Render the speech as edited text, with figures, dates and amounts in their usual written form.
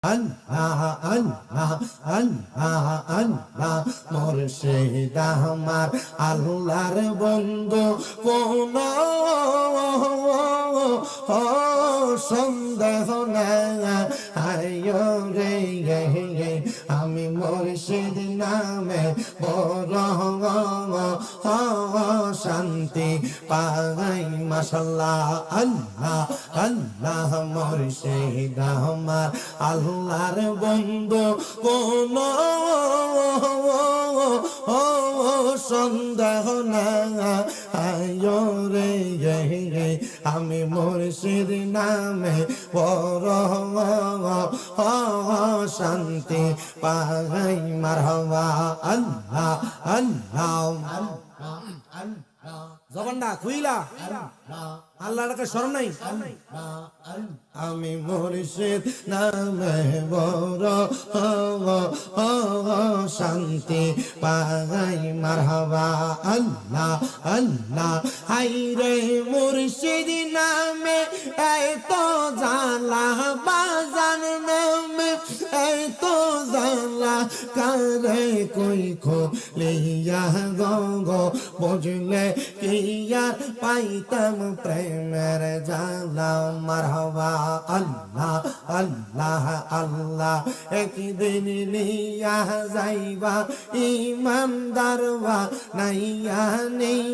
আল্লাহ আল্লাহ আল্লাহ আল্লাহ মুর্শিদ আমার আল্লাহর বন্ধু কোন সন্দেহ নাই রে আমি মুর্শিদ নামে বড় শান্তি পাই মাশাআল্লাহ আল্লাহ আল্লাহ মুর্শিদ আমার আল্লাহর বন্ধু কোন সন্দেহ নাই রে আমি মুর্শিদ নামে বড় শান্তি পাই মারহাবা আল্লাহ আল্লাহ জবানটা খুইলা আল্লাহকে স্মরণ নাই আমি মুর্শিদ নামে বড় শান্তি পাই মারহাবা আল্লাহ আল্লাহ হাই রে মুর্শিদ নামে এত জালা বাজান নামে এত জালা কারে কই খোলিয়া গঙ্গ বুঝলে কিয়া পাইতাম প্রেমের জালা মারহাবা আল্লাহ আল্লাহ আল্লাহ একদিন নিয়া যাইবা ইমানদারবা নাইয়া নেই